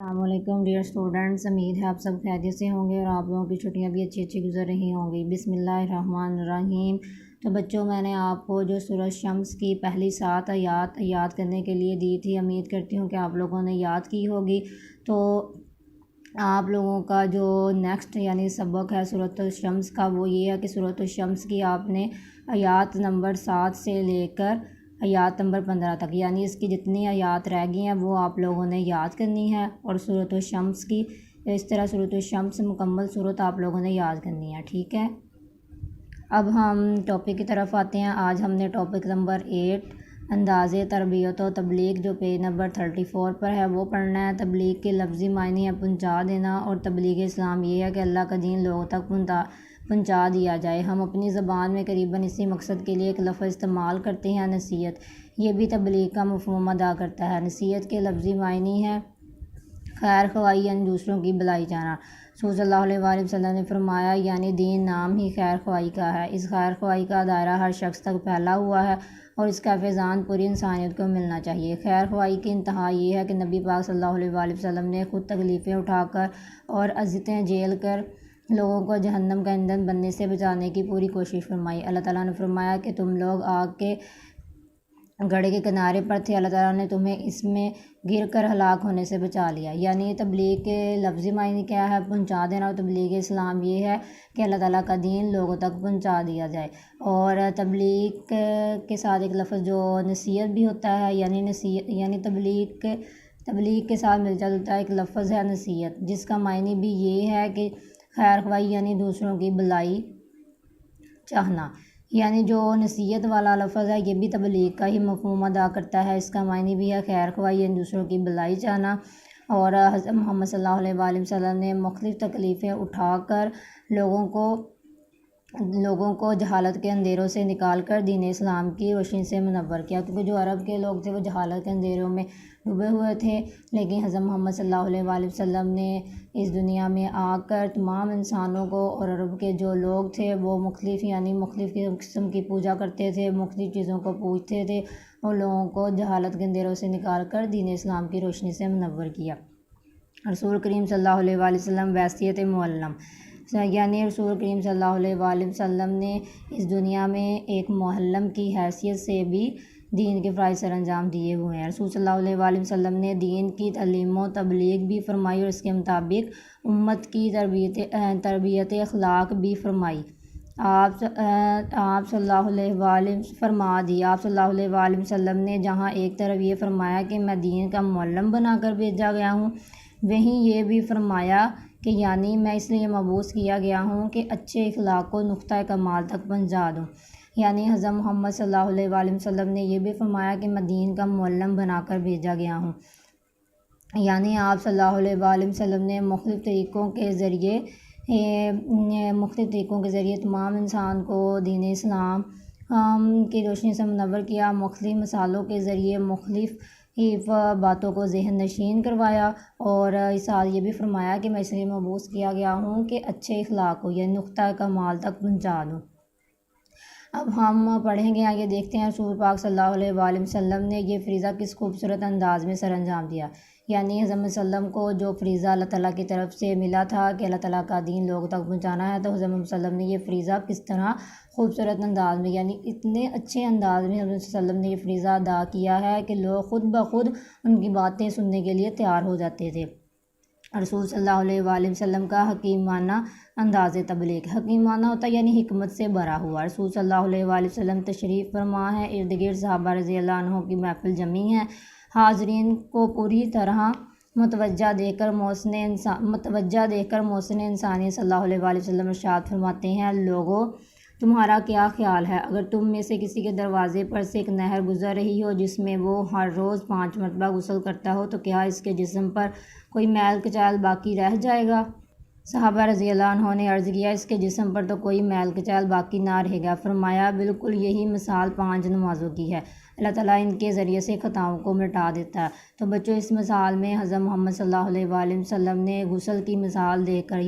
السلام علیکم dear students, امید ہے آپ سب خیریت سے ہوں گے اور آپ لوگوں کی چھٹیاں بھی اچھی گزر رہی ہوں گی۔ بسم اللہ الرحمن الرحیم۔ تو بچوں، میں نے آپ کو جو سورۃ شمس کی پہلی 7 آیات یاد کرنے کے لیے دی تھی، امید کرتی ہوں کہ آپ لوگوں نے یاد کی ہوگی۔ تو آپ لوگوں کا جو نیکسٹ سبق ہے سورۃ الشمس کا، وہ یہ ہے کہ سورۃ الشمس کی آپ نے آیات نمبر 7 سے لے کر آیات نمبر 15 تک، اس کی جتنی آیات رہ گئی ہیں وہ آپ لوگوں نے یاد کرنی ہے، اور سورۃ الشمس کی اس طرح سورۃ الشمس مکمل سورت آپ لوگوں نے یاد کرنی ہے، ٹھیک ہے۔ اب ہم ٹاپک کی طرف آتے ہیں۔ آج ہم نے ٹاپک نمبر 8 انداز تربیت و تبلیغ، جو پیج نمبر 34 پر ہے، وہ پڑھنا ہے۔ تبلیغ کے لفظی معنی ہے پہنچا دینا، اور تبلیغ اسلام یہ ہے کہ اللہ کا دین لوگوں تک پہنچا دیا جائے۔ ہم اپنی زبان میں قریباً اسی مقصد کے لیے ایک لفظ استعمال کرتے ہیں، نصیحت۔ یہ بھی تبلیغ کا مفہوم ادا کرتا ہے۔ نصیحت کے لفظی معنی ہے خیر خواہی، دوسروں کی بھلائی چاہنا۔ رسول صلی اللہ علیہ وآلہ وسلم نے فرمایا، دین نام ہی خیر خواہی کا ہے۔ اس خیر خواہی کا دائرہ ہر شخص تک پھیلا ہوا ہے، اور اس کا فیضان پوری انسانیت کو ملنا چاہیے۔ خیر خواہی کی انتہا یہ ہے کہ نبی پاک صلی اللہ علیہ وآلہ وسلم نے خود تکلیفیں اٹھا کر اور اذیتیں جھیل کر لوگوں کو جہنم کا ایندھن بننے سے بچانے کی پوری کوشش فرمائی۔ اللہ تعالیٰ نے فرمایا کہ تم لوگ آگ کے گڑھے کے کنارے پر تھے، اللہ تعالیٰ نے تمہیں اس میں گر کر ہلاک ہونے سے بچا لیا۔ تبلیغ کے لفظی معنی کیا ہے؟ پہنچا دینا۔ اور تبلیغ اسلام یہ ہے کہ اللہ تعالیٰ کا دین لوگوں تک پہنچا دیا جائے۔ اور تبلیغ کے ساتھ ایک لفظ جو نصیحت بھی ہوتا ہے، تبلیغ کے ساتھ ملتا جلتا ایک لفظ ہے نصیحت، جس کا معنی بھی یہ ہے کہ خیر خواہی، دوسروں کی بھلائی چاہنا۔ جو نصیحت والا لفظ ہے، یہ بھی تبلیغ کا ہی مفہوم ادا کرتا ہے۔ اس کا معنی بھی ہے خیر خواہی، دوسروں کی بھلائی چاہنا۔ اور حضرت محمد صلی اللہ علیہ وآلہ وسلم نے مختلف تکلیفیں اٹھا کر لوگوں کو جہالت کے اندھیروں سے نکال کر دین اسلام کی روشنی سے منور کیا، کیونکہ جو عرب کے لوگ تھے وہ جہالت کے اندھیروں میں ڈوبے ہوئے تھے، لیکن حضرت محمد صلی اللہ علیہ وآلہ وسلم نے اس دنیا میں آ کر تمام انسانوں کو، اور عرب کے جو لوگ تھے وہ مختلف قسم کی پوجا کرتے تھے، مختلف چیزوں کو پوجتے تھے، اور لوگوں کو جہالت کے اندھیروں سے نکال کر دین اسلام کی روشنی سے منور کیا۔ رسول کریم صلی اللہ علیہ وآلہ وسلم ویسیت معلم، رسول کریم صلی اللہ علیہ وآلہ وسلم نے اس دنیا میں ایک معلم کی حیثیت سے بھی دین کے فرائض سر انجام دیے ہوئے ہیں۔ رسول صلی اللہ علیہ وآلہ وسلم نے دین کی تعلیم و تبلیغ بھی فرمائی، اور اس کے مطابق امت کی تربیت اخلاق بھی فرمائی۔ آپ صلی اللہ علیہ وآلہ وسلم نے جہاں ایک طرف یہ فرمایا کہ میں دین کا معلم بنا کر بھیجا گیا ہوں، وہیں یہ بھی فرمایا کہ میں اس لیے مبعوث کیا گیا ہوں کہ اچھے اخلاق کو نقطۂ کمال تک پہنچا دوں۔ حضرت محمد صلی اللہ علیہ وآلہ وسلم نے یہ بھی فرمایا کہ میں دین کا معلم بنا کر بھیجا گیا ہوں۔ آپ صلی اللہ علیہ وآلہ وسلم نے مختلف طریقوں کے ذریعے تمام انسان کو دین اسلام کی روشنی سے منور کیا، مختلف مثالوں کے ذریعے مختلف باتوں کو ذہن نشین کروایا، اور اس حال یہ بھی فرمایا کہ میں اس لیے مبعوث کیا گیا ہوں کہ اچھے اخلاق کو نقطۂ کمال تک پہنچا دوں۔ اب ہم پڑھیں گے، آگے دیکھتے ہیں رسول پاک صلی اللہ علیہ وآلہ وسلم نے یہ فریضہ کس خوبصورت انداز میں سر انجام دیا۔ حضرت وسلم کو جو فریضہ اللہ تعالیٰ کی طرف سے ملا تھا کہ اللہ تعالیٰ کا دین لوگوں تک پہنچانا ہے، تو حضرت وسلم نے یہ فریضہ کس طرح خوبصورت انداز میں، اتنے اچھے انداز میں حضرت وسلم نے یہ فریضہ ادا کیا ہے کہ لوگ خود بخود ان کی باتیں سننے کے لیے تیار ہو جاتے تھے۔ رسول صلی اللہ علیہ وآلہ وسلم کا حکیمانہ انداز تبلیغ، حکیمانہ ہوتا ہے حکمت سے بھرا ہوا۔ رسول صلی اللہ علیہ وآلہ وسلم تشریف فرما ہے، ارد گرد صحابہ رضی اللہ عنہ کی محفل جمی ہے، حاضرین کو پوری طرح متوجہ دیکھ کر محسن انسانی صلی اللہ علیہ وآلہ وسلم ارشاد فرماتے ہیں، لوگو تمہارا کیا خیال ہے، اگر تم میں سے کسی کے دروازے پر سے ایک نہر گزر رہی ہو جس میں وہ ہر روز 5 مرتبہ غسل کرتا ہو، تو کیا اس کے جسم پر کوئی میل کچیل باقی رہ جائے گا؟ صحابہ رضی اللہ عنہ نے عرض کیا، اس کے جسم پر تو کوئی میل کچیل باقی نہ رہے گا۔ فرمایا، بالکل یہی مثال 5 نمازوں کی ہے، اللہ تعالیٰ ان کے ذریعے سے خطاؤں کو مٹا دیتا ہے۔ تو بچوں، اس مثال میں حضرت محمد صلی اللہ علیہ وآلہ وسلم نے غسل کی مثال دے کر،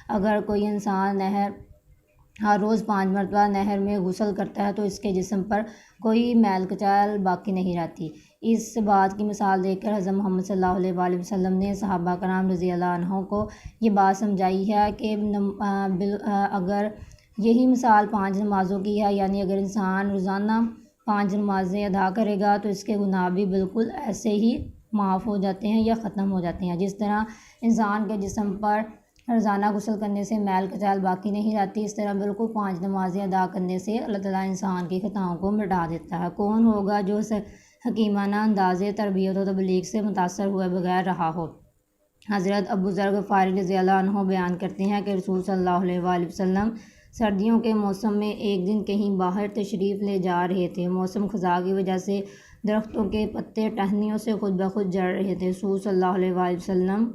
اگر کوئی انسان ہر روز 5 مرتبہ نہر میں غسل کرتا ہے تو اس کے جسم پر کوئی میل کچیل باقی نہیں رہتی۔ اس بات کی مثال دے کر حضرت محمد صلی اللہ علیہ وآلہ وسلم نے صحابہ کرام رضی اللہ عنہ کو یہ بات سمجھائی ہے کہ اگر یہی مثال 5 نمازوں کی ہے، یعنی اگر انسان روزانہ 5 نمازیں ادا کرے گا تو اس کے گناہ بھی بالکل ایسے ہی معاف ہو جاتے ہیں یا ختم ہو جاتے ہیں۔ جس طرح انسان کے جسم پر روزانہ غسل کرنے سے میل کچیل باقی نہیں رہتی، اس طرح بالکل 5 نمازیں ادا کرنے سے اللہ تعالیٰ انسان کی خطاؤں کو مٹا دیتا ہے۔ کون ہوگا جو حکیمانہ انداز تربیت و تبلیغ سے متاثر ہوئے بغیر رہا ہو؟ حضرت ابو ذر غفاری رضی اللہ عنہ بیان کرتے ہیں کہ رسول صلی اللہ علیہ وآلہ وسلم سردیوں کے موسم میں ایک دن کہیں باہر تشریف لے جا رہے تھے۔ موسم خزاں کی وجہ سے درختوں کے پتے ٹہنیوں سے خود بخود جڑ رہے تھے۔ رسول صلی اللہ علیہ وآلہ وسلم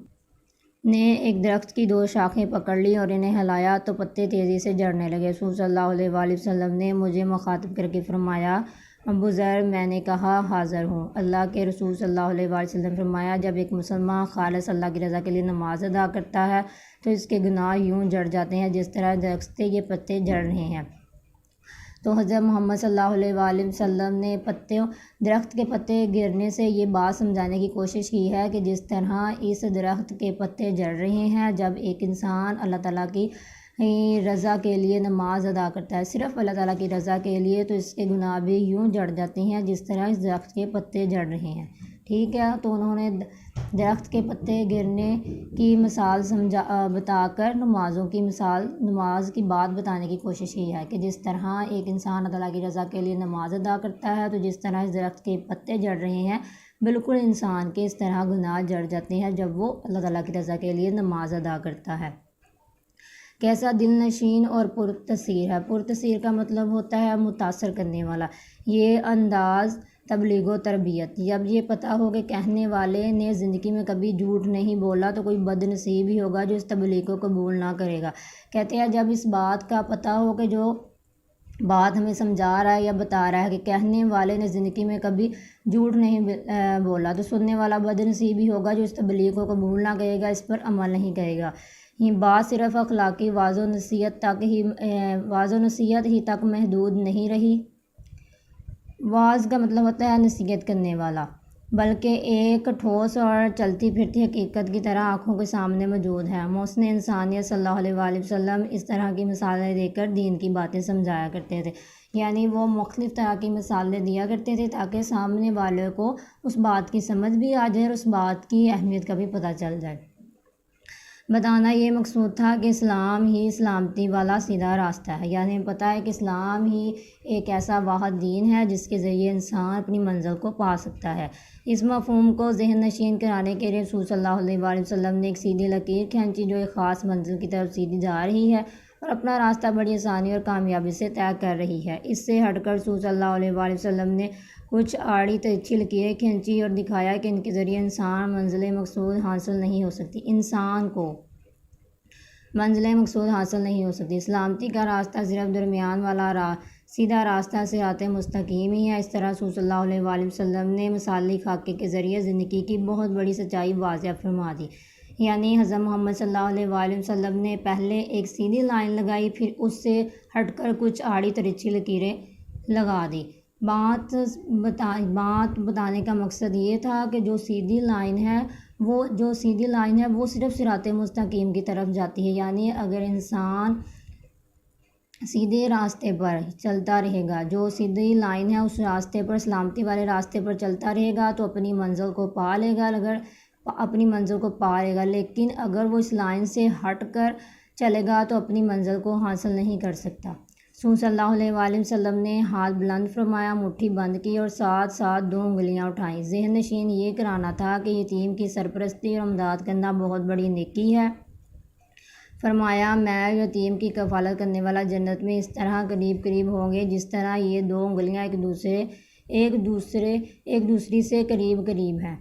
نے ایک درخت کی 2 شاخیں پکڑ لی اور انہیں ہلایا تو پتے تیزی سے جڑنے لگے۔ رسول صلی اللہ علیہ وآلہ وسلم نے مجھے مخاطب کر کے فرمایا، ابو ذر، میں نے کہا حاضر ہوں۔ اللہ کے رسول صلی اللہ علیہ وآلہ وسلم فرمایا، جب ایک مسلمان خالص اللہ کی رضا کے لیے نماز ادا کرتا ہے تو اس کے گناہ یوں جڑ جاتے ہیں جس طرح درخت سے یہ پتے جڑ رہے ہیں۔ تو حضرت محمد صلی اللہ علیہ وآلہ وسلم نے درخت کے پتے گرنے سے یہ بات سمجھانے کی کوشش کی ہے کہ جس طرح اس درخت کے پتے جڑ رہے ہیں جب ایک انسان اللہ تعالیٰ کی رضا کے لیے نماز ادا کرتا ہے، صرف اللہ تعالیٰ کی رضا کے لیے، تو اس کے گناہ بھی یوں جڑ جاتے ہیں جس طرح اس درخت کے پتے جڑ رہے ہیں۔ ٹھیک ہے، تو انہوں نے درخت کے پتے گرنے کی مثال بتا کر نماز کی بات بتانے کی کوشش کی ہے کہ جس طرح ایک انسان اللہ تعالیٰ کی رضا کے لیے نماز ادا کرتا ہے تو جس طرح اس درخت کے پتے جڑ رہے ہیں بالکل انسان کے اس طرح گناہ جڑ جاتے ہیں جب وہ اللہ تعالیٰ کی رضا کے لیے نماز ادا کرتا ہے۔ کیسا دل نشین اور پرتاثیر ہے۔ پرتاثیر کا مطلب ہوتا ہے متاثر کرنے والا۔ یہ انداز تبلیغ و تربیت، جب یہ پتہ ہو کہ کہنے والے نے زندگی میں کبھی جھوٹ نہیں بولا تو کوئی بد نصیب ہی ہوگا جو اس تبلیغ کو قبول نہ کرے گا۔ کہتے ہیں جب اس بات کا پتہ ہو کہ جو بات ہمیں سمجھا رہا ہے یا بتا رہا ہے کہ کہنے والے نے زندگی میں کبھی جھوٹ نہیں بولا تو سننے والا بد نصیب ہی ہوگا جو اس تبلیغ کو قبول نہ کرے گا، اس پر عمل نہیں کرے گا۔ یہ بات صرف اخلاقی واعظ و نصیحت ہی تک محدود نہیں رہی۔ واعظ کا مطلب ہوتا ہے نصیحت کرنے والا، بلکہ ایک ٹھوس اور چلتی پھرتی حقیقت کی طرح آنکھوں کے سامنے موجود ہے۔ محسن انسانیت صلی اللہ علیہ وآلہ وسلم اس طرح کی مثالیں دے کر دین کی باتیں سمجھایا کرتے تھے، یعنی وہ مختلف طرح کی مثالیں دیا کرتے تھے تاکہ سامنے والے کو اس بات کی سمجھ بھی آ جائے اور اس بات کی اہمیت کا بھی پتہ چل جائے۔ بتانا یہ مقصود تھا کہ اسلام ہی سلامتی والا سیدھا راستہ ہے، یعنی پتہ ہے کہ اسلام ہی ایک ایسا واحد دین ہے جس کے ذریعے انسان اپنی منزل کو پا سکتا ہے۔ اس مفہوم کو ذہن نشین کرانے کے لیے رسول صلی اللہ علیہ وآلہ وسلم نے ایک سیدھی لکیر کھینچی جو ایک خاص منزل کی طرف سیدھی جا رہی ہے اور اپنا راستہ بڑی آسانی اور کامیابی سے طے کر رہی ہے۔ اس سے ہٹ کر رسول صلی اللہ علیہ وآلہ وسلم نے کچھ آڑی ترچھی لکیریں کھینچی اور دکھایا کہ ان کے ذریعے انسان منزل مقصود حاصل نہیں ہو سکتی، انسان کو منزل مقصود حاصل نہیں ہو سکتی۔ سلامتی کا راستہ صرف درمیان والا سیدھا راستہ صراط مستقیم ہی ہے۔ اس طرح رسول صلی اللہ علیہ وآلہ وسلم نے مثالی خاکے کے ذریعے زندگی کی بہت بڑی سچائی واضح فرما دی، یعنی حضرت محمد صلی اللہ علیہ وآلہ وسلم نے پہلے ایک سیدھی لائن لگائی، پھر اس سے ہٹ کر کچھ آڑی ترچھی لکیریں لگا دی۔ بات بتانے کا مقصد یہ تھا کہ جو سیدھی لائن ہے وہ صرف صراط مستقیم کی طرف جاتی ہے، یعنی اگر انسان سیدھے راستے پر چلتا رہے گا، جو سیدھی لائن ہے اس راستے پر، سلامتی والے راستے پر چلتا رہے گا تو اپنی منزل کو پا لے گا، لیکن اگر وہ اس لائن سے ہٹ کر چلے گا تو اپنی منزل کو حاصل نہیں کر سکتا۔ رسول صلی اللہ علیہ وآلہ وسلم نے ہاتھ بلند فرمایا، مٹھی بند کی اور ساتھ ساتھ 2 انگلیاں اٹھائیں۔ ذہن نشین یہ کرانا تھا کہ یتیم کی سرپرستی اور امداد کرنا بہت بڑی نیکی ہے۔ فرمایا، میں یتیم کی کفالت کرنے والا جنت میں اس طرح قریب ہوں گے جس طرح یہ 2 انگلیاں ایک دوسری سے قریب ہیں۔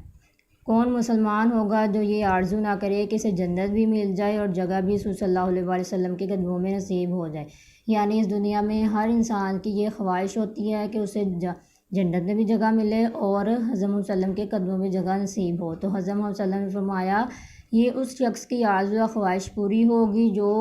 کون مسلمان ہوگا جو یہ آرزو نہ کرے کہ اسے جنت بھی مل جائے اور جگہ بھی رسول صلی اللہ علیہ وآلہ وسلم کے قدموں میں نصیب ہو جائے، یعنی اس دنیا میں ہر انسان کی یہ خواہش ہوتی ہے کہ اسے جنت میں بھی جگہ ملے اور حضرت محمد صلی اللہ علیہ وسلم کے قدموں میں جگہ نصیب ہو۔ تو حضرت محمد صلی اللہ علیہ وسلم نے فرمایا، یہ اس شخص کی آرزو یا خواہش پوری ہوگی جو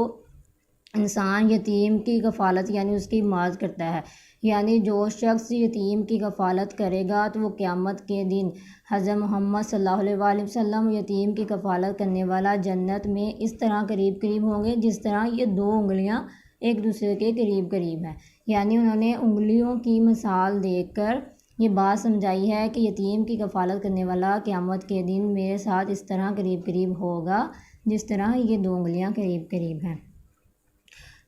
انسان یتیم کی کفالت یعنی اس کی حمایت کرتا ہے، یعنی جو شخص یتیم کی کفالت کرے گا تو وہ قیامت کے دن حضرت محمد صلی اللہ علیہ وآلہ وسلم یتیم کی کفالت کرنے والا جنت میں اس طرح قریب قریب ہوں گے جس طرح یہ دو انگلیاں ایک دوسرے کے قریب قریب ہیں۔ یعنی انہوں نے انگلیوں کی مثال دے کر یہ بات سمجھائی ہے کہ یتیم کی کفالت کرنے والا قیامت کے دن میرے ساتھ اس طرح قریب قریب ہوگا جس طرح یہ دو انگلیاں قریب قریب ہیں۔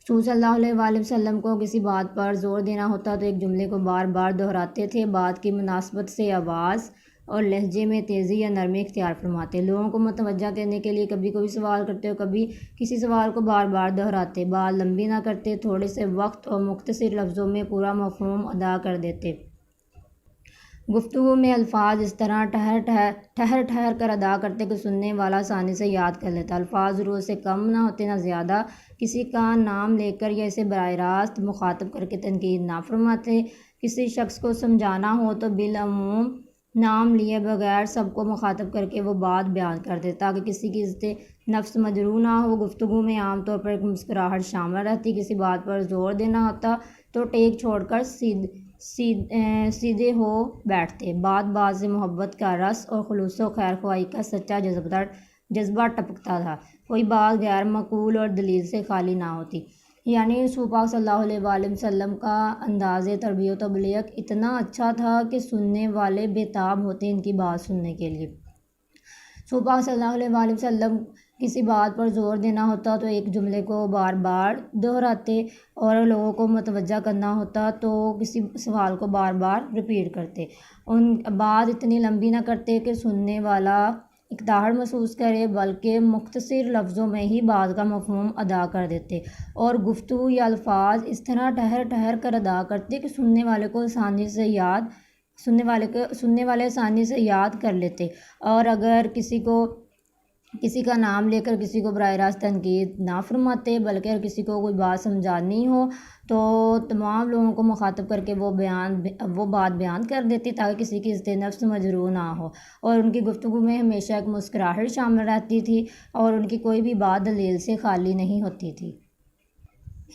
رسول صلی اللہ علیہ وآلہ وسلم کو کسی بات پر زور دینا ہوتا تو ایک جملے کو بار بار دہراتے تھے، بات کی مناسبت سے آواز اور لہجے میں تیزی یا نرمی اختیار فرماتے، لوگوں کو متوجہ کرنے کے لیے کبھی کوئی سوال کرتے اور کبھی کسی سوال کو بار بار دہراتے، بات لمبی نہ کرتے، تھوڑے سے وقت اور مختصر لفظوں میں پورا مفہوم ادا کر دیتے۔ گفتگو میں الفاظ اس طرح ٹھہر کر ادا کرتے کہ سننے والا آسانی سے یاد کر لیتا، الفاظ ضرورت سے کم نہ ہوتے نہ زیادہ، کسی کا نام لے کر یا اسے براہ راست مخاطب کر کے تنقید نہ فرماتے، کسی شخص کو سمجھانا ہو تو بالعموم نام لیے بغیر سب کو مخاطب کر کے وہ بات بیان کر دے تاکہ کسی کی عزت نفس مجروح نہ ہو۔ گفتگو میں عام طور پر ایک مسکراہٹ شامل رہتی، کسی بات پر زور دینا ہوتا تو ٹیک چھوڑ کر سیدھے ہو بیٹھتے، بات سے محبت کا رس اور خلوص و خیر خواہی کا سچا جذبہ ٹپکتا تھا، کوئی بات غیر معقول اور دلیل سے خالی نہ ہوتی۔ یعنی رسول پاک صلی اللہ علیہ وآلہ وسلم کا انداز تربیت و تبلیغ اتنا اچھا تھا کہ سننے والے بےتاب ہوتے ان کی بات سننے کے لیے۔ رسول پاک صلی اللہ علیہ وآلہ وسلم کسی بات پر زور دینا ہوتا تو ایک جملے کو بار بار دہراتے، اور لوگوں کو متوجہ کرنا ہوتا تو کسی سوال کو بار بار ریپیٹ کرتے، بات اتنی لمبی نہ کرتے کہ سننے والا اکتاہٹ محسوس کرے بلکہ مختصر لفظوں میں ہی بات کا مفہوم ادا کر دیتے، اور گفتگو یا الفاظ اس طرح ٹھہر کر ادا کرتے کہ سننے والے آسانی سے یاد کر لیتے، اور اگر کسی کا نام لے کر کسی کو براہ راست تنقید نہ فرماتے بلکہ اگر کسی کو کوئی بات سمجھانی ہو تو تمام لوگوں کو مخاطب کر کے وہ بات بیان کر دیتے تاکہ کسی کی عزت نفس مجروح نہ ہو، اور ان کی گفتگو میں ہمیشہ ایک مسکراہٹ شامل رہتی تھی اور ان کی کوئی بھی بات دلیل سے خالی نہیں ہوتی تھی۔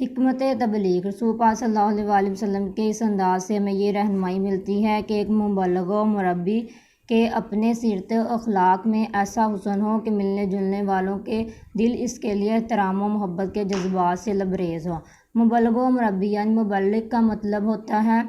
حکمت تبلیغ۔ رسول پاک صلی اللہ علیہ وآلہ وسلم کے اس انداز سے ہمیں یہ رہنمائی ملتی ہے کہ ایک مبلغ و مربی کہ اپنے سیرت و اخلاق میں ایسا حسن ہو کہ ملنے جلنے والوں کے دل اس کے لیے احترام و محبت کے جذبات سے لبریز ہوں۔ مبلغ و مربی یعنی مبلغ کا مطلب ہوتا ہے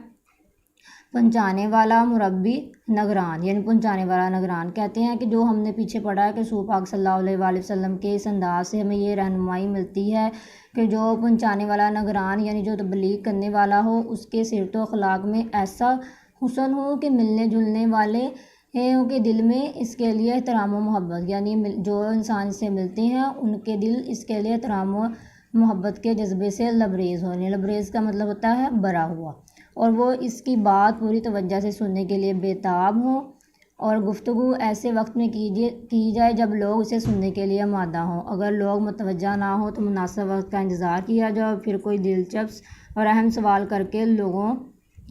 پہنچانے والا، مربی نگران یعنی پہنچانے والا نگران۔ کہتے ہیں کہ جو ہم نے پیچھے پڑھا ہے کہ رسول پاک صلی اللہ علیہ وآلہ وسلم کے اس انداز سے ہمیں یہ رہنمائی ملتی ہے کہ جو پہنچانے والا نگران یعنی جو تبلیغ کرنے والا ہو اس کے سیرت و اخلاق میں ایسا حسن ہو کہ ملنے جلنے والے کے دل میں اس کے لیے احترام و محبت، یعنی جو انسان سے ملتے ہیں ان کے دل اس کے لیے احترام و محبت کے جذبے سے لبریز ہونے، لبریز کا مطلب ہوتا ہے بھرا ہوا، اور وہ اس کی بات پوری توجہ سے سننے کے لیے بےتاب ہوں، اور گفتگو ایسے وقت میں کی جائے جب لوگ اسے سننے کے لیے آمادہ ہوں، اگر لوگ متوجہ نہ ہوں تو مناسب وقت کا انتظار کیا جائے اور پھر کوئی دلچسپ اور اہم سوال کر کے لوگوں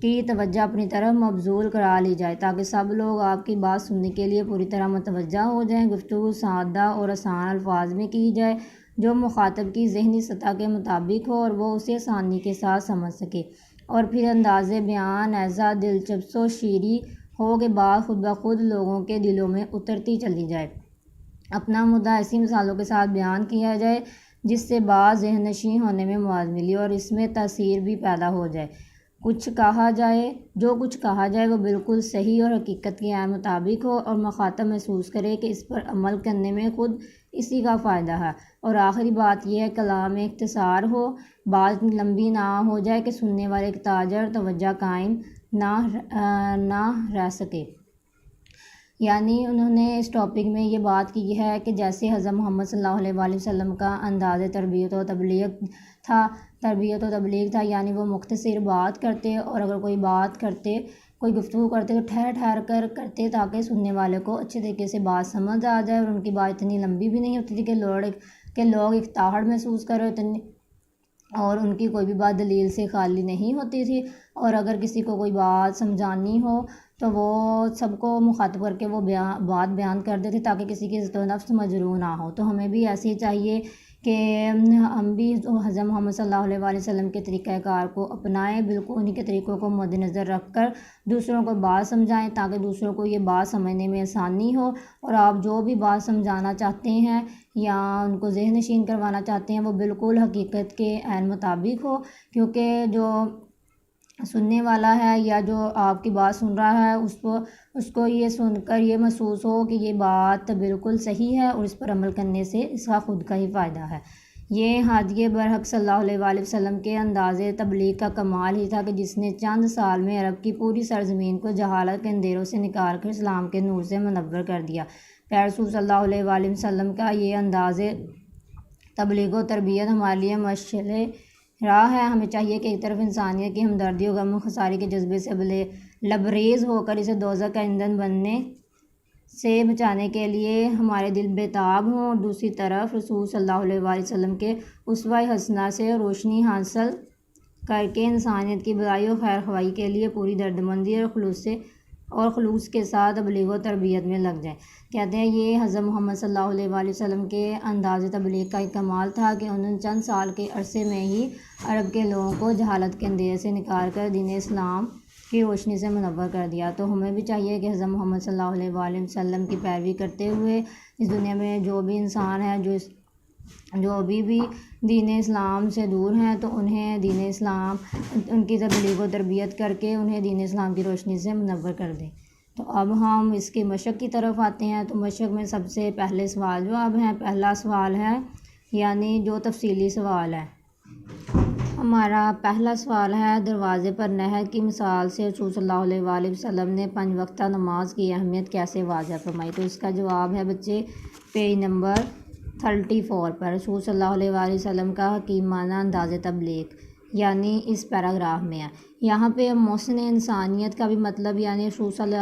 کی توجہ اپنی طرف مبذول کرا لی جائے تاکہ سب لوگ آپ کی بات سننے کے لیے پوری طرح متوجہ ہو جائیں۔ گفتگو سادہ اور آسان الفاظ میں کی جائے جو مخاطب کی ذہنی سطح کے مطابق ہو اور وہ اسے آسانی کے ساتھ سمجھ سکے، اور پھر انداز بیان ایسا دلچسپ و شیریں ہو کہ بات خود بخود لوگوں کے دلوں میں اترتی چلی جائے۔ اپنا مدعا ایسی مثالوں کے ساتھ بیان کیا جائے جس سے بات ذہن نشین ہونے میں مواد ملی اور اس میں تاثیر بھی پیدا ہو جائے۔ جو کچھ کہا جائے وہ بالکل صحیح اور حقیقت کے عین مطابق ہو اور مخاطب محسوس کرے کہ اس پر عمل کرنے میں خود اسی کا فائدہ ہے۔ اور آخری بات یہ ہے کلام میں اختصار ہو، بات لمبی نہ ہو جائے کہ سننے والے کی تاجر توجہ قائم نہ رہ سکے۔ یعنی انہوں نے اس ٹاپک میں یہ بات کی ہے کہ جیسے حضرت محمد صلی اللہ علیہ وآلہ وسلم کا انداز تربیت و تبلیغ تھا، یعنی وہ مختصر بات کرتے اور اگر کوئی گفتگو کرتے تو ٹھہر کر کرتے تاکہ سننے والے کو اچھے طریقے سے بات سمجھ آ جائے، اور ان کی بات اتنی لمبی بھی نہیں ہوتی تھی کہ لوگ اکتاہٹ محسوس کریں، اور ان کی کوئی بھی بات دلیل سے خالی نہیں ہوتی تھی، اور اگر کسی کو کوئی بات سمجھانی ہو تو وہ سب کو مخاطب کر کے وہ بات بیان کر دیتے تاکہ کسی کی عزت و نفس مجروح نہ ہو۔ تو ہمیں بھی ایسے ہی چاہیے کہ ہم بھی حضرت محمد صلی اللہ علیہ وآلہ وسلم کے طریقہ کار کو اپنائیں، بالکل انہی کے طریقوں کو مد نظر رکھ کر دوسروں کو بات سمجھائیں تاکہ دوسروں کو یہ بات سمجھنے میں آسانی ہو، اور آپ جو بھی بات سمجھانا چاہتے ہیں یا ان کو ذہن نشین کروانا چاہتے ہیں وہ بالکل حقیقت کے عین مطابق ہو، کیونکہ جو سننے والا ہے یا جو آپ کی بات سن رہا ہے اس کو یہ سن کر یہ محسوس ہو کہ یہ بات بالکل صحیح ہے اور اس پر عمل کرنے سے اس کا خود کا ہی فائدہ ہے۔ یہ ہادی برحق صلی اللہ علیہ وآلہ وسلم کے انداز تبلیغ کا کمال ہی تھا کہ جس نے چند سال میں عرب کی پوری سرزمین کو جہالت کے اندھیروں سے نکال کر اسلام کے نور سے منور کر دیا۔ پیارے رسول صلی اللہ علیہ وآلہ وسلم کا یہ انداز تبلیغ و تربیت ہمارے لیے مشعل راہ ہے۔ ہمیں چاہیے کہ ایک طرف انسانیت کی ہمدردی و غم و خساری کے جذبے سے لبریز ہو کر اسے دوزخ کا ایندھن بننے سے بچانے کے لیے ہمارے دل بےتاب ہوں، اور دوسری طرف رسول صلی اللہ علیہ وآلہ وسلم کے اسوہ حسنہ سے روشنی حاصل کر کے انسانیت کی بھلائی و خیر خواہی کے لیے پوری دردمندی اور خلوص کے ساتھ تبلیغ و تربیت میں لگ جائیں۔ کہتے ہیں یہ حضرت محمد صلی اللہ علیہ وآلہ وسلم کے انداز تبلیغ کا ایک کمال تھا کہ انہوں نے چند سال کے عرصے میں ہی عرب کے لوگوں کو جہالت کے اندھیرے سے نکال کر دین اسلام کی روشنی سے منور کر دیا۔ تو ہمیں بھی چاہیے کہ حضرت محمد صلی اللہ علیہ وآلہ وسلم کی پیروی کرتے ہوئے اس دنیا میں جو بھی انسان ہے جو ابھی بھی دین اسلام سے دور ہیں تو انہیں دین اسلام ان کی تبلیغ و تربیت کر کے انہیں دین اسلام کی روشنی سے منور کر دیں۔ تو اب ہم اس کی مشق کی طرف آتے ہیں۔ تو مشق میں سب سے پہلے سوال جواب ہیں۔ پہلا سوال ہے یعنی جو تفصیلی سوال ہے، ہمارا پہلا سوال ہے دروازے پر نہر کی مثال سے رسول صلی اللہ علیہ وآلہ وسلم نے 5 وقتہ نماز کی اہمیت کیسے واضح فرمائی؟ تو اس کا جواب ہے بچے پیج نمبر 34 پر، رسول صلی اللہ علیہ وآلہ وسلم کا حکیمانہ انداز تبلیغ یعنی اس پیراگراف میں ہے۔ یہاں پہ محسن انسانیت کا بھی مطلب یعنی رسول صلی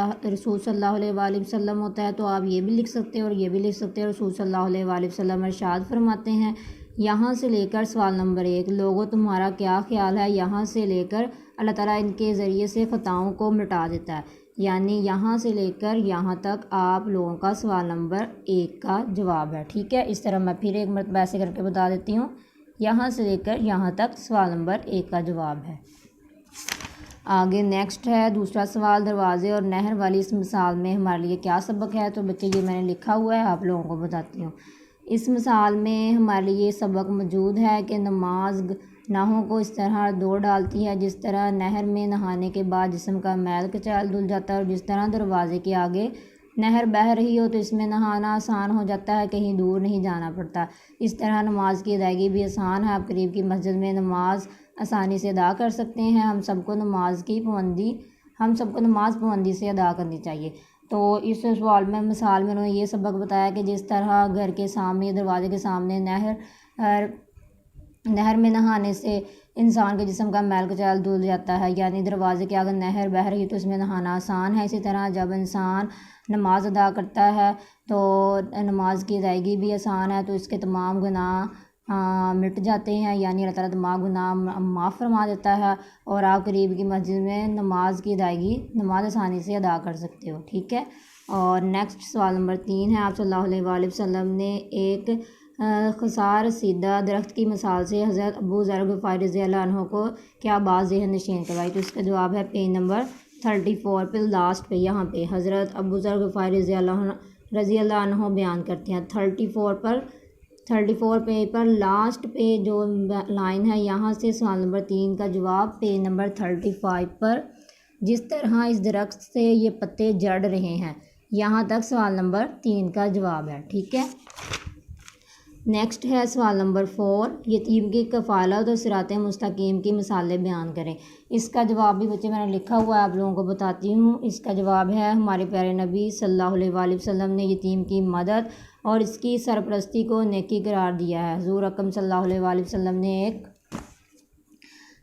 اللہ علیہ وآلہ وسلم ہوتا ہے، تو آپ یہ بھی لکھ سکتے ہیں اور یہ بھی لکھ سکتے ہیں۔ رسول صلی اللہ علیہ وآلہ وسلم ارشاد فرماتے ہیں یہاں سے لے کر سوال نمبر 1 لوگوں تمہارا کیا خیال ہے، یہاں سے لے کر اللہ تعالیٰ ان کے ذریعے سے خطاؤں کو مٹا دیتا ہے، یعنی یہاں سے لے کر یہاں تک آپ لوگوں کا سوال نمبر 1 کا جواب ہے۔ ٹھیک ہے، اس طرح میں پھر ایک مرتبہ ایسے کر کے بتا دیتی ہوں، یہاں سے لے کر یہاں تک سوال نمبر 1 کا جواب ہے۔ آگے نیکسٹ ہے دوسرا سوال، دروازے اور نہر والی اس مثال میں ہمارے لیے کیا سبق ہے؟ تو بچے یہ میں نے لکھا ہوا ہے، آپ لوگوں کو بتاتی ہوں۔ اس مثال میں ہمارے لیے یہ سبق موجود ہے کہ نماز گناہوں کو اس طرح دھو ڈالتی ہے جس طرح نہر میں نہانے کے بعد جسم کا میل کچیل دھل جاتا ہے، اور جس طرح دروازے کے آگے نہر بہہ رہی ہو تو اس میں نہانا آسان ہو جاتا ہے، کہیں دور نہیں جانا پڑتا۔ اس طرح نماز کی ادائیگی بھی آسان ہے، آپ قریب کی مسجد میں نماز آسانی سے ادا کر سکتے ہیں۔ ہم سب کو نماز پابندی سے ادا کرنی چاہیے۔ تو اس سوال میں مثال میں انہوں نے یہ سبق بتایا کہ جس طرح گھر کے سامنے دروازے کے سامنے نہر میں نہانے سے انسان کے جسم کا میل کچیل دھل جاتا ہے، یعنی دروازے کے آگے نہر بہہ رہی تو اس میں نہانا آسان ہے۔ اسی طرح جب انسان نماز ادا کرتا ہے تو نماز کی ادائیگی بھی آسان ہے، تو اس کے تمام گناہ مٹ جاتے ہیں، یعنی اللہ تعالیٰ تمام گناہ معاف فرما دیتا ہے، اور آپ قریب کی مسجد میں نماز کی ادائیگی نماز آسانی سے ادا کر سکتے ہو۔ ٹھیک ہے، اور نیکسٹ سوال نمبر 3 ہے، آپ صلی اللہ علیہ وآلہ وسلم نے ایک خسار سیدھا درخت کی مثال سے حضرت ابو ذر غفاری رضی اللہ عنہ کو کیا بات ذہن نشین کروائی؟ تو اس کا جواب ہے پیج نمبر 34 پہ لاسٹ پہ، یہاں پہ حضرت ابو ذر غفاری رضی اللہ عنہ بیان کرتے ہیں 34 پیج پر لاسٹ پہ جو لائن ہے، یہاں سے سوال نمبر 3 کا جواب پیج نمبر 35 پر، جس طرح اس درخت سے یہ پتے جڑ رہے ہیں، یہاں تک سوال نمبر 3 کا جواب ہے۔ ٹھیک ہے، نیکسٹ ہے سوال نمبر 4 یتیم کی کفالت اور صراط مستقیم کی مثالیں بیان کریں۔ اس کا جواب بھی بچے میں نے لکھا ہوا ہے، آپ لوگوں کو بتاتی ہوں۔ اس کا جواب ہے ہمارے پیارے نبی صلی اللہ علیہ وآلہ وسلم نے یتیم کی مدد اور اس کی سرپرستی کو نیکی قرار دیا ہے۔ حضور اکرم صلی اللہ علیہ وآلہ وسلم نے ایک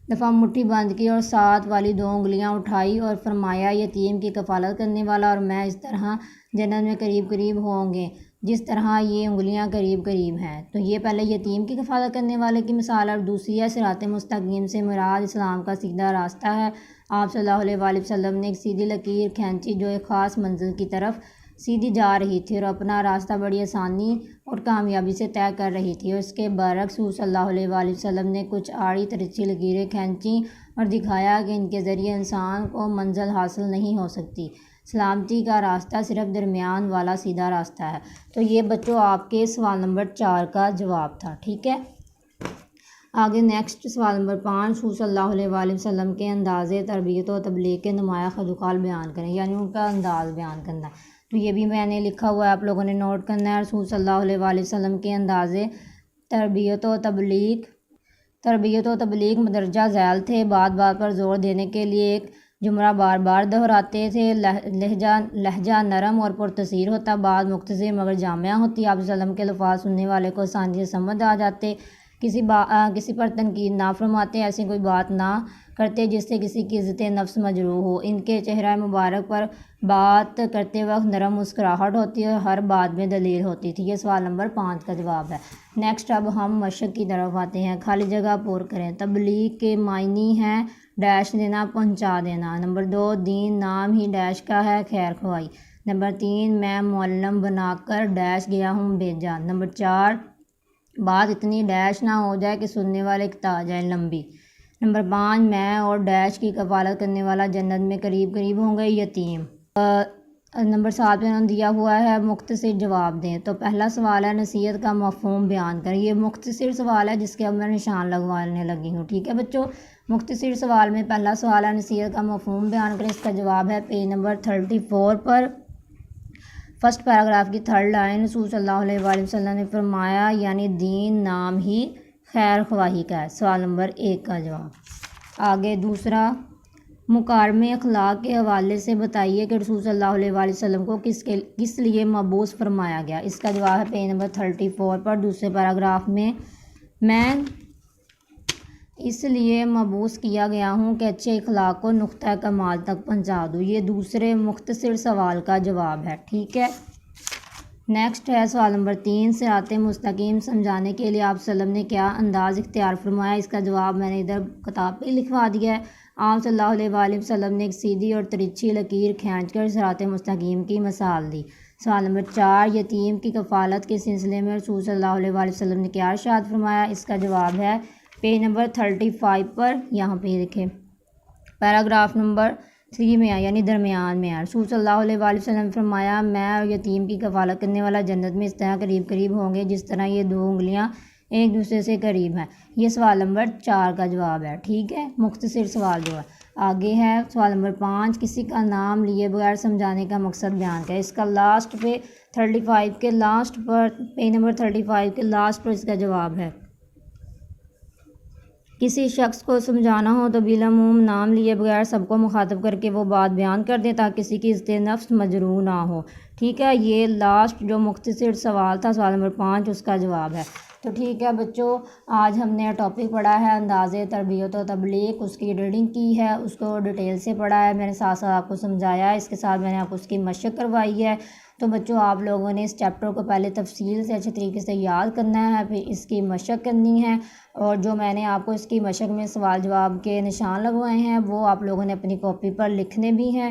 دفعہ مٹھی بند کی اور ساتھ والی 2 انگلیاں اٹھائی اور فرمایا یتیم کی کفالت کرنے والا اور میں اس طرح جنت میں قریب قریب ہوں گے۔ جس طرح یہ انگلیاں قریب قریب ہیں۔ تو یہ پہلے یتیم کی کفالت کرنے والے کی مثال، اور دوسری ہے صراط مستقیم سے مراد اسلام کا سیدھا راستہ ہے۔ آپ صلی اللہ علیہ وآلہ وسلم نے ایک سیدھی لکیر کھینچی جو ایک خاص منزل کی طرف سیدھی جا رہی تھی اور اپنا راستہ بڑی آسانی اور کامیابی سے طے کر رہی تھی، اور اس کے برعکس صلی اللہ علیہ وآلہ وسلم نے کچھ آڑی ترچھی لکیریں کھینچیں اور دکھایا کہ ان کے ذریعے انسان کو منزل حاصل نہیں ہو سکتی۔ سلامتی کا راستہ صرف درمیان والا سیدھا راستہ ہے۔ تو یہ بچوں آپ کے سوال نمبر 4 کا جواب تھا، ٹھیک ہے۔ آگے نیکسٹ سوال نمبر 5، صلی اللہ علیہ وآلہ وسلم کے انداز تربیت و تبلیغ کے نمایاں خدوخال بیان کریں، یعنی ان کا انداز بیان کرنا ہے۔ تو یہ بھی میں نے لکھا ہوا ہے، آپ لوگوں نے نوٹ کرنا ہے۔ رسول صلی اللہ علیہ وآلہ وسلم کے انداز تربیت و تبلیغ مندرجہ ذیل تھے، بات بات پر زور دینے کے لیے ایک جملہ بار بار دہراتے تھے، لہجہ نرم اور پرتاثیر ہوتا، بات مختصر مگر جامعہ ہوتی، آپ صلی اللہ علیہ وسلم کے الفاظ سننے والے کو آسانی سے سمجھ آ جاتے، کسی پر تنقید نہ فرماتے، ایسی کوئی بات نہ کرتے جس سے کسی کی عزت نفس مجروح ہو، ان کے چہرہ مبارک پر بات کرتے وقت نرم مسکراہٹ ہوتی اور ہر بات میں دلیل ہوتی تھی۔ یہ سوال نمبر 5 کا جواب ہے۔ نیکسٹ اب ہم مشق کی طرف آتے ہیں، خالی جگہ پر کریں۔ تبلیغ کے معنی ہیں ڈیش دینا، پہنچا دینا۔ نمبر 2، دین نام ہی ڈیش کا ہے، خیر خواہی۔ نمبر 3، میں معلم بنا کر ڈیش گیا ہوں، بھیجا۔ نمبر 4، بات اتنی ڈیش نہ ہو جائے کہ سننے والے اکتا جائیں، لمبی۔ نمبر 5، میں اور ڈیش کی کفالت کرنے والا جنت میں قریب قریب ہوں گے، یتیم۔ نمبر 7 پہ انہوں نے دیا ہوا ہے مختصر جواب دیں۔ تو پہلا سوال ہے نصیحت کا مفہوم بیان کریں، یہ مختصر سوال ہے جس کے اب میں نشان لگوانے لگی ہوں، ٹھیک ہے بچوں۔ مختصر سوال میں پہلا سوال ہے نصیحت کا مفہوم بیان کریں، اس کا جواب ہے پیج نمبر 34 پر فرسٹ پیراگراف کی 3rd لائن، رسول صلی اللہ علیہ وآلہ وسلم نے فرمایا، یعنی دین نام ہی خیر خواہی کا ہے، سوال نمبر 1 کا جواب۔ آگے دوسرا، مکارم اخلاق کے حوالے سے بتائیے کہ رسول صلی اللہ علیہ وآلہ وسلم کو کس لیے مبعوث فرمایا گیا، اس کا جواب ہے پیج نمبر 34 پر دوسرے پیراگراف میں اس لیے مبعوث کیا گیا ہوں کہ اچھے اخلاق کو نقطہ کمال تک پہنچا دوں، یہ دوسرے مختصر سوال کا جواب ہے، ٹھیک ہے۔ نیکسٹ ہے سوال نمبر 3، صراط مستقیم سمجھانے کے لیے آپ صلی اللہ علیہ وسلم نے کیا انداز اختیار فرمایا، اس کا جواب میں نے ادھر کتاب پہ لکھوا دیا ہے۔ آپ صلی اللہ علیہ وآلہ وسلم نے ایک سیدھی اور ترچھی لکیر کھینچ کر صراط مستقیم کی مثال دی۔ سوال نمبر 4، یتیم کی کفالت کے سلسلے میں رسول صلی اللہ علیہ وآلہ وسلم نے کیا ارشاد فرمایا، اس کا جواب ہے پیج نمبر 35 پر، یہاں پہ لکھیں پیراگراف نمبر 3 میں، یعنی درمیان میں۔ رسول صلی اللہ علیہ وآلہ وسلم نے فرمایا، میں اور یتیم کی کفالت کرنے والا جنت میں اس طرح قریب قریب ہوں گے جس طرح یہ 2 انگلیاں ایک دوسرے سے قریب ہیں۔ یہ سوال نمبر 4 کا جواب ہے، ٹھیک ہے، مختصر سوال جو ہے۔ آگے ہے سوال نمبر 5، کسی کا نام لیے بغیر سمجھانے کا مقصد بیان کریں، اس کا لاسٹ پہ 35 کے لاسٹ پر، پیج نمبر 35 کے لاسٹ پر اس کا جواب ہے۔ کسی شخص کو سمجھانا ہو تو بالعموم نام لیے بغیر سب کو مخاطب کر کے وہ بات بیان کر دیں تاکہ کسی کی عزت نفس مجروح نہ ہو، ٹھیک ہے۔ یہ لاسٹ جو مختصر سوال تھا سوال نمبر 5، اس کا جواب ہے۔ تو ٹھیک ہے بچوں، آج ہم نے ٹاپک پڑھا ہے انداز تربیت و تبلیغ، اس کی ریڈنگ کی ہے، اس کو ڈیٹیل سے پڑھا ہے، میں نے ساتھ ساتھ آپ کو سمجھایا ہے، اس کے ساتھ میں نے آپ کو اس کی مشق کروائی ہے۔ تو بچوں آپ لوگوں نے اس چیپٹر کو پہلے تفصیل سے اچھے طریقے سے یاد کرنا ہے، پھر اس کی مشق کرنی ہے، اور جو میں نے آپ کو اس کی مشق میں سوال جواب کے نشان لگوائے ہیں وہ آپ لوگوں نے اپنی کاپی پر لکھنے بھی ہیں،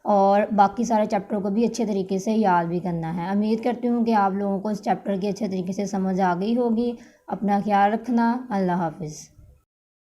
اور باقی سارے چیپٹر کو بھی اچھے طریقے سے یاد بھی کرنا ہے۔ امید کرتی ہوں کہ آپ لوگوں کو اس چیپٹر کی اچھے طریقے سے سمجھ آ گئی ہوگی۔ اپنا خیال رکھنا، اللہ حافظ۔